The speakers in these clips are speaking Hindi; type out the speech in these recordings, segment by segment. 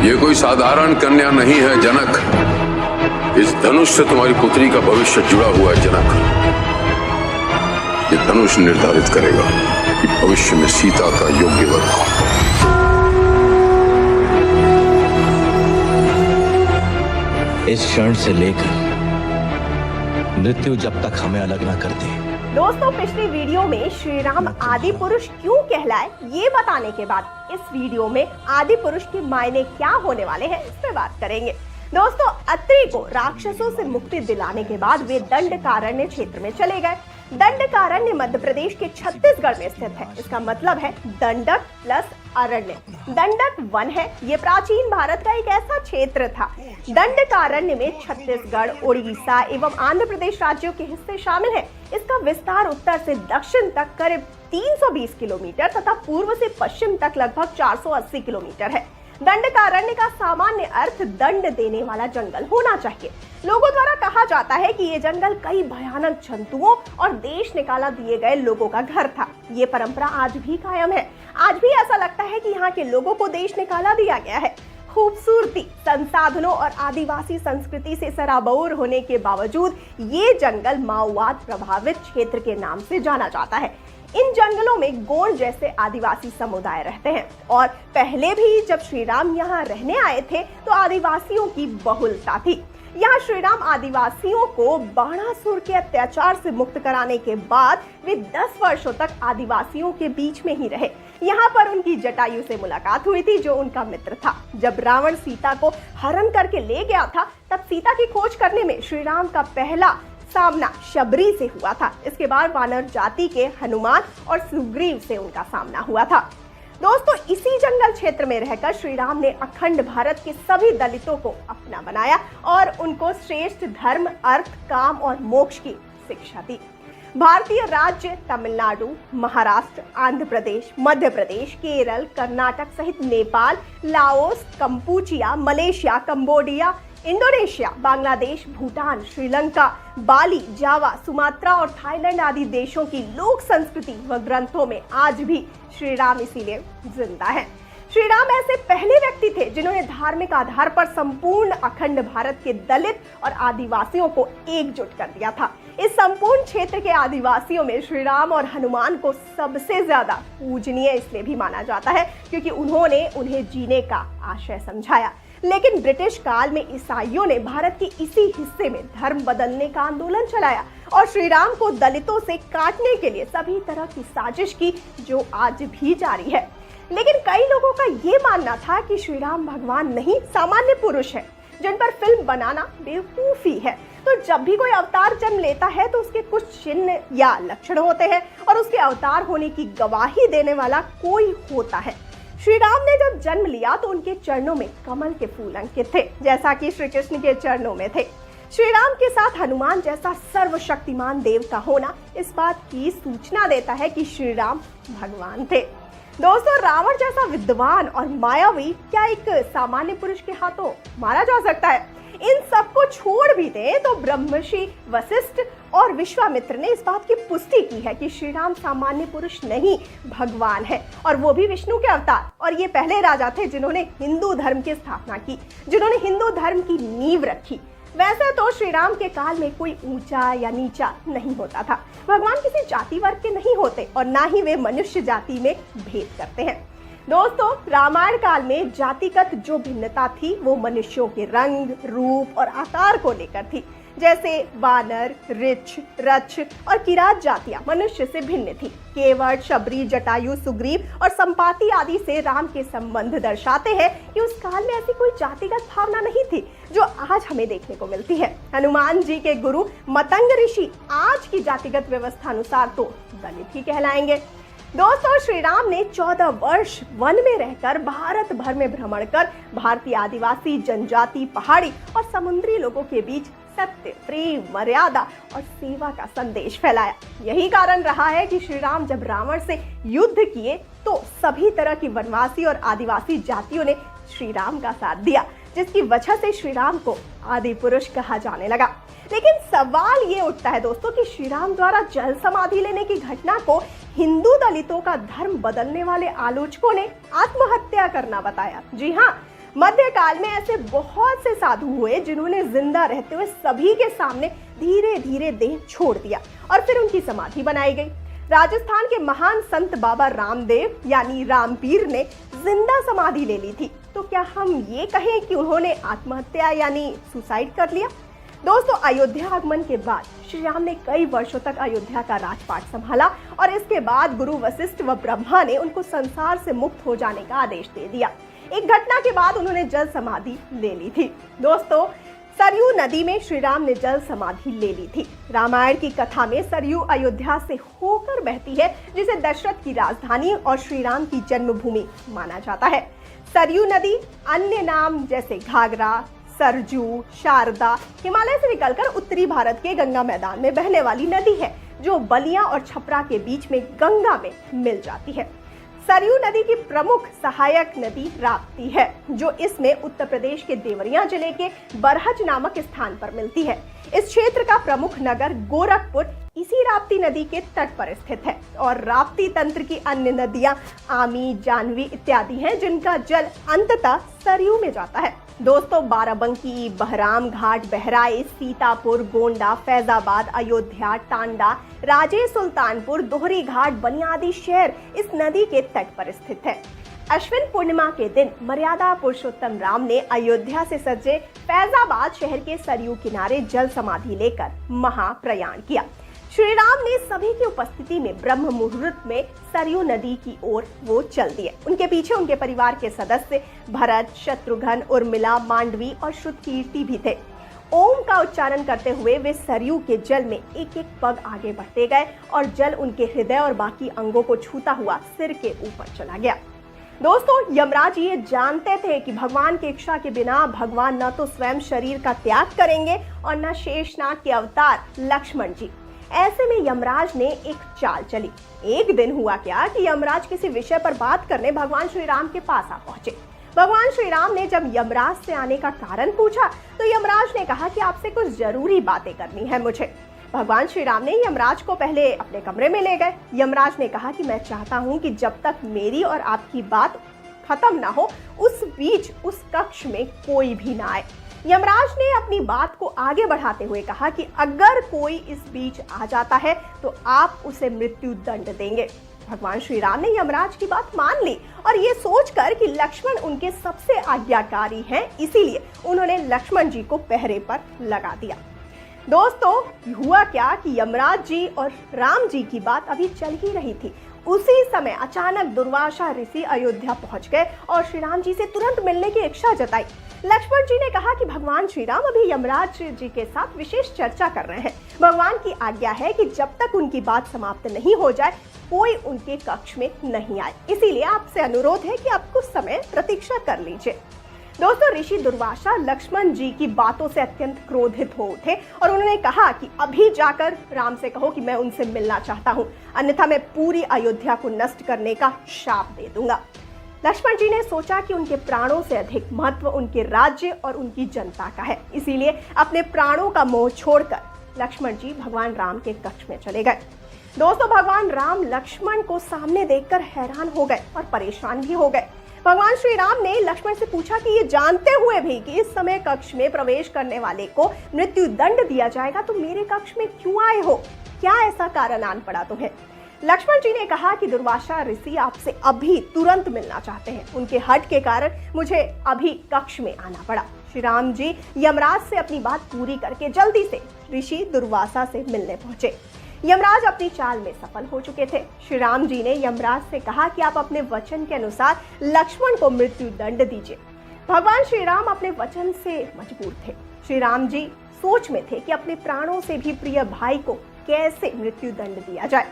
ये कोई साधारण कन्या नहीं है जनक। इस धनुष से तुम्हारी पुत्री का भविष्य जुड़ा हुआ है जनक। ये धनुष निर्धारित करेगा कि भविष्य में सीता का योग्य वर कौन। इस क्षण से लेकर मृत्यु जब तक हमें अलग ना कर दे। दोस्तों, पिछली वीडियो में श्री राम आदि पुरुष क्यों कहलाए ये बताने के बाद इस वीडियो में आदि पुरुष के मायने क्या होने वाले हैं इस पे बात करेंगे। दोस्तों, अत्रि को राक्षसों से मुक्ति दिलाने के बाद वे दंडकारण्य क्षेत्र में चले गए। दंडकारण्य मध्य प्रदेश के छत्तीसगढ़ में स्थित है। इसका मतलब है दंडक प्लस अरण्य। दंडक वन है। ये प्राचीन भारत का एक ऐसा क्षेत्र था। दंडकारण्य में छत्तीसगढ़, उड़ीसा एवं आंध्र प्रदेश राज्यों के हिस्से शामिल हैं। इसका विस्तार उत्तर से दक्षिण तक करीब 320 किलोमीटर तथा पूर्व से पश्चिम तक लगभग 480 किलोमीटर है। दंडकारण्य का सामान्य अर्थ दंड देने वाला जंगल होना चाहिए। लोगों द्वारा कहा जाता है कि ये जंगल कई भयानक जंतुओं और देश निकाला दिए गए लोगों का घर था। ये परंपरा आज भी कायम है। आज भी ऐसा लगता है कि यहाँ के लोगों को देश निकाला दिया गया है। खूबसूरती, संसाधनों और आदिवासी संस्कृति से सराबोर होने के बावजूद ये जंगल माओवाद प्रभावित क्षेत्र के नाम से जाना जाता है। इन जंगलों में गोंड जैसे आदिवासी समुदाय रहते हैं और पहले भी जब श्री राम यहाँ रहने आए थे तो आदिवासियों की बहुलता थी। यहाँ श्री राम आदिवासियों को बाणासुर के अत्याचार से मुक्त कराने के बाद वे 10 वर्षों तक आदिवासियों के बीच में ही रहे। यहाँ पर उनकी जटायु से मुलाकात हुई थी जो उनका मित्र था। जब रावण सीता को हरण करके ले गया था तब सीता की खोज करने में श्री राम का पहला सामना शबरी से हुआ था। इसके बाद वानर जाति के हनुमान और सुग्रीव से उनका सामना हुआ था। दोस्तों, इसी जंगल क्षेत्र में रहकर श्री राम ने अखंड भारत के सभी दलितों को अपना बनाया और उनको श्रेष्ठ धर्म, अर्थ, काम और मोक्ष की शिक्षा दी। भारतीय राज्य तमिलनाडु, महाराष्ट्र, आंध्र प्रदेश, मध्य प्रदेश, केरल, कर्नाटक सहित Nepal, Laos, Kampuchea, Malaysia, Cambodia, Indonesia, Bangladesh, Bhutan, Sri Lanka, Bali, Java, Sumatra और थाईलैंड आदि देशों की लोक संस्कृति व ग्रंथों में आज भी श्री राम इसीलिए जिंदा है। श्री राम ऐसे पहले व्यक्ति थे जिन्होंने धार्मिक आधार पर संपूर्ण अखंड भारत के दलित और आदिवासियों को एकजुट कर दिया था। इस संपूर्ण क्षेत्र के आदिवासियों में श्री राम और हनुमान को सबसे ज्यादा पूजनीय इसलिए भी माना जाता है क्योंकि उन्होंने उन्हें जीने का आशय समझाया। लेकिन ब्रिटिश काल में ईसाइयों ने भारत के इसी हिस्से में धर्म बदलने का आंदोलन चलाया और श्री राम को दलितों से काटने के लिए सभी तरह की साजिश की जो आज भी जारी है। लेकिन कई लोगों का ये मानना था कि श्री राम भगवान नहीं, सामान्य पुरुष है जिन पर फिल्म बनाना बेवकूफी है। तो जब भी कोई अवतार जन्म लेता है तो उसके कुछ चिन्ह या लक्षण होते हैं और उसके अवतार होने की गवाही देने वाला कोई होता है। श्री राम ने जब जन्म लिया तो उनके चरणों में कमल के फूल अंकित थे जैसा कि श्री कृष्ण के चरणों में थे। श्री राम के साथ हनुमान जैसा सर्वशक्तिमान देव का होना इस बात की सूचना देता है कि श्री राम भगवान थे। दोस्तों, रावण जैसा विद्वान और मायावी क्या एक सामान्य पुरुष के हाथों मारा जा सकता है? इन सबको छोड़ भी दें तो ब्रह्मर्षि वशिष्ठ और विश्वामित्र ने इस बात की पुष्टि की है कि श्री राम सामान्य पुरुष नहीं, भगवान है और वो भी विष्णु के अवतार। और ये पहले राजा थे जिन्होंने हिंदू धर्म की स्थापना की, जिन्होंने हिंदू धर्म की नींव रखी। वैसे तो श्री राम के काल में कोई ऊंचा या नीचा नहीं होता था। भगवान किसी जाति वर्ग के नहीं होते और ना ही वे मनुष्य जाति में भेद करते हैं। दोस्तों, रामायण काल में जातिगत जो भिन्नता थी वो मनुष्यों के रंग, रूप और आकार को लेकर थी। जैसे वानर, ऋक्ष, रक्ष और किरात जातियां मनुष्य से भिन्न थी। केवट, शबरी, जटायु, सुग्रीव और संपाति आदि से राम के संबंध दर्शाते हैं कि उस काल में ऐसी कोई जातिगत भावना नहीं थी जो आज हमें देखने को मिलती है। हनुमान जी के गुरु मतंग ऋषि आज की जातिगत व्यवस्था अनुसार तो दलित ही कहलाएंगे। दोस्तों, श्री राम ने 14 वर्ष वन में रहकर भारत भर में भ्रमण कर भारतीय आदिवासी, जनजाति, पहाड़ी और समुद्री लोगों के बीच सत्य, प्रेम, मर्यादा और सेवा का संदेश फैलाया। यही कारण रहा है कि श्री राम जब रावण से युद्ध किए तो सभी तरह की वनवासी और आदिवासी जातियों ने श्री राम का साथ दिया, जिसकी वजह से श्री राम को आदि पुरुष कहा जाने लगा। लेकिन सवाल ये उठता है दोस्तों कि श्री राम द्वारा जल समाधि लेने की घटना को हिंदू दलितों का धर्म बदलने वाले आलोचकों ने आत्महत्या करना बताया। जी हाँ, मध्यकाल में ऐसे बहुत से साधु हुए जिन्होंने जिंदा रहते हुए सभी के सामने धीरे धीरे देह छोड़ दिया और फिर उनकी समाधि बनाई गई। राजस्थान के महान संत बाबा रामदेव यानी रामपीर ने जिंदा समाधि ले ली थी। तो क्या हम ये कहें कि उन्होंने आत्महत्या यानी सुसाइड कर लिया? दोस्तों, अयोध्या आगमन के बाद श्री राम ने कई वर्षों तक अयोध्या का राजपाट संभाला और इसके बाद गुरु वशिष्ठ व ब्रह्मा ने उनको संसार से मुक्त हो जाने का आदेश दे दिया। एक घटना के बाद उन्होंने जल समाधि ले ली थी। दोस्तों, सरयू नदी में श्री राम ने जल समाधि ले ली थी। रामायण की कथा में सरयू अयोध्या से होकर बहती है, जिसे दशरथ की राजधानी और श्री राम की जन्मभूमि माना जाता है। सरयू नदी अन्य नाम जैसे घाघरा, सरजू, शारदा हिमालय से निकलकर उत्तरी भारत के गंगा मैदान में बहने वाली नदी है, जो बलिया और छपरा के बीच में गंगा में मिल जाती है। सरयू नदी की प्रमुख सहायक नदी राप्ती है, जो इसमें उत्तर प्रदेश के देवरिया जिले के बरहज नामक स्थान पर मिलती है। इस क्षेत्र का प्रमुख नगर गोरखपुर इसी राप्ती नदी के तट पर स्थित है और राप्ती तंत्र की अन्य नदियां आमी, जानवी इत्यादि हैं, जिनका जल अंततः सरयू में जाता है। दोस्तों, बाराबंकी, बहराम घाट, बहराइच, सीतापुर, गोंडा, फैजाबाद, अयोध्या, टांडा, राजे सुल्तानपुर, दोहरी घाट, बलिया आदि शहर इस नदी के तट पर स्थित है। अश्विन पूर्णिमा के दिन मर्यादा पुरुषोत्तम राम ने अयोध्या से सजे फैजाबाद शहर के सरयू किनारे जल समाधि लेकर महाप्रयाण किया। श्री राम ने सभी की उपस्थिति में ब्रह्म मुहूर्त में सरयू नदी की ओर वो चल दिए। उनके पीछे उनके परिवार के सदस्य भरत, शत्रुघ्न, उर्मिला, मांडवी और श्रुतकीर्ति भी थे। ओम का उच्चारण करते हुए वे सरयू के जल में एक एक पग आगे बढ़ते गए और जल उनके हृदय और बाकी अंगों को छूता हुआ सिर के ऊपर चला गया। दोस्तों, यमराज ये जानते थे कि भगवान की इच्छा के बिना भगवान न तो स्वयं शरीर का त्याग करेंगे और न शेषनाग के अवतार लक्ष्मण जी। ऐसे में यमराज ने एक चाल चली। एक दिन हुआ क्या कि यमराज किसी विषय पर बात करने भगवान श्री राम के पास आ पहुंचे। भगवान श्री राम ने जब यमराज से आने का कारण पूछा तो यमराज ने कहा कि आपसे कुछ जरूरी बातें करनी है मुझे। भगवान श्री राम ने यमराज को पहले अपने कमरे में ले गए। यमराज ने कहा कि मैं चाहता हूं कि जब तक मेरी और आपकी बात खत्म ना हो, उस बीच उस कक्ष में कोई भी ना आए। यमराज ने अपनी बात को आगे बढ़ाते हुए कहा कि अगर कोई इस बीच आ जाता है तो आप उसे मृत्यु दंड देंगे। भगवान श्री राम ने यमराज की बात मान ली और ये सोचकर कि लक्ष्मण उनके सबसे आज्ञाकारी हैं, इसीलिए उन्होंने लक्ष्मण जी को पहरे पर लगा दिया। दोस्तों, हुआ क्या कि यमराज जी और राम जी की बात अभी चल ही रही थी। उसी समय अचानक दुर्वासा ऋषि अयोध्या पहुंच गए और श्री राम जी से तुरंत मिलने की इच्छा जताई। लक्ष्मण जी ने कहा कि भगवान श्री राम अभी यमराज जी के साथ विशेष चर्चा कर रहे हैं। भगवान की आज्ञा है कि जब तक उनकी बात समाप्त नहीं हो जाए कोई उनके कक्ष में नहीं आए, इसीलिए आपसे अनुरोध है कि आप कुछ समय प्रतीक्षा कर लीजिए। दोस्तों, ऋषि दुर्वासा लक्ष्मण जी की बातों से अत्यंत क्रोधित हो उठे और उन्होंने कहा कि अभी जाकर राम से कहो कि मैं उनसे मिलना चाहता हूँ, अन्यथा मैं पूरी अयोध्या को नष्ट करने का शाप दे दूंगा। लक्ष्मण जी ने सोचा कि उनके प्राणों से अधिक महत्व उनके राज्य और उनकी जनता का है, इसीलिए अपने प्राणों का मोह छोड़कर लक्ष्मण जी भगवान राम के कक्ष में चले गए। दोस्तों, भगवान राम लक्ष्मण को सामने देखकर हैरान हो गए और परेशान भी हो गए। भगवान श्री राम ने लक्ष्मण से पूछा कि ये जानते हुए भी कि इस समय कक्ष में प्रवेश करने वाले को मृत्यु दंड दिया जाएगा तो मेरे कक्ष में क्यों आए हो? क्या ऐसा कारण आन पड़ा तुम्हें? लक्ष्मण जी ने कहा कि दुर्वासा ऋषि आपसे अभी तुरंत मिलना चाहते हैं। उनके हठ के कारण मुझे अभी कक्ष में आना पड़ा। श्री राम जी यमराज से अपनी बात पूरी करके जल्दी से ऋषि दुर्वासा से मिलने पहुंचे। यमराज अपनी चाल में सफल हो चुके थे। श्री राम जी ने यमराज से कहा कि आप अपने वचन के अनुसार लक्ष्मण को मृत्यु दंड दीजिए। भगवान श्री राम अपने वचन से मजबूर थे। श्री राम जी सोच में थे कि अपने प्राणों से भी प्रिय भाई को कैसे मृत्यु दंड दिया जाए।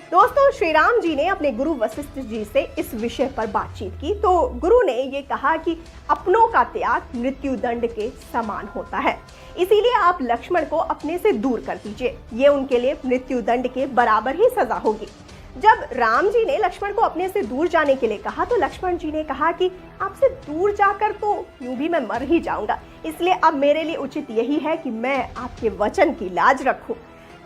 दोस्तों, श्री राम जी ने अपने गुरु वशिष्ठ जी से इस विषय पर बातचीत की तो गुरु ने ये कहा कि अपनों का त्याग मृत्यु दंड के समान होता है, इसीलिए आप लक्ष्मण को अपने से दूर कर दीजिए। ये उनके लिए मृत्यु दंड के बराबर ही सजा होगी। जब राम जी ने लक्ष्मण को अपने से दूर जाने के लिए कहा तो लक्ष्मण जी ने कहा कि आपसे दूर जाकर तो यूं भी मैं मर ही जाऊंगा, इसलिए अब मेरे लिए उचित यही है कि मैं आपके वचन की लाज रखूं।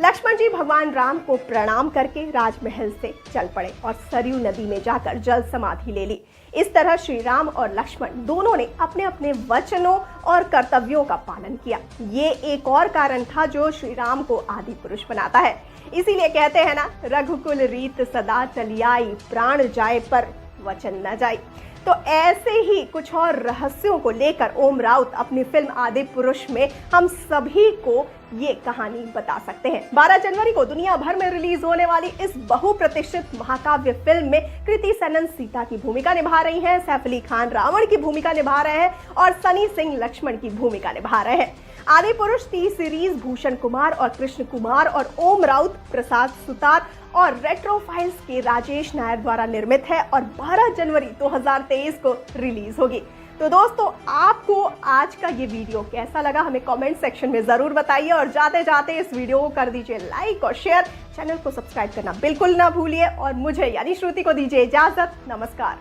लक्ष्मण जी भगवान राम को प्रणाम करके राजमहल से चल पड़े और सरयू नदी में जाकर जल समाधि ले ली। इस तरह श्री राम और लक्ष्मण दोनों ने अपने अपने वचनों और कर्तव्यों का पालन किया। ये एक और कारण था जो श्री राम को आदि पुरुष बनाता है। इसीलिए कहते हैं ना, रघुकुल रीत सदा चली आई, प्राण जाए पर वचन न जाए। तो ऐसे ही कुछ और रहस्यों को लेकर ओम राउत अपनी फिल्म आदि पुरुष में हम सभी को ये कहानी बता सकते हैं। 12 जनवरी को दुनिया भर में रिलीज होने वाली इस बहुप्रतीक्षित महाकाव्य फिल्म में कृति सेनन सीता की भूमिका निभा रही हैं, सैफ अली खान रावण की भूमिका निभा रहे हैं और सनी सिंह लक्ष्मण की भूमिका निभा रहे हैं। आदि पुरुष टी सीरीज भूषण कुमार और कृष्ण कुमार और ओम राउत, प्रसाद सुतार और रेट्रो फाइल्स के राजेश नायर द्वारा निर्मित है और 12 जनवरी 2023 को रिलीज होगी। तो दोस्तों, आपको आज का ये वीडियो कैसा लगा हमें कमेंट सेक्शन में जरूर बताइए और जाते जाते इस वीडियो को कर दीजिए लाइक और शेयर, चैनल को सब्सक्राइब करना बिल्कुल ना भूलिए और मुझे यानी श्रुति को दीजिए इजाजत। नमस्कार।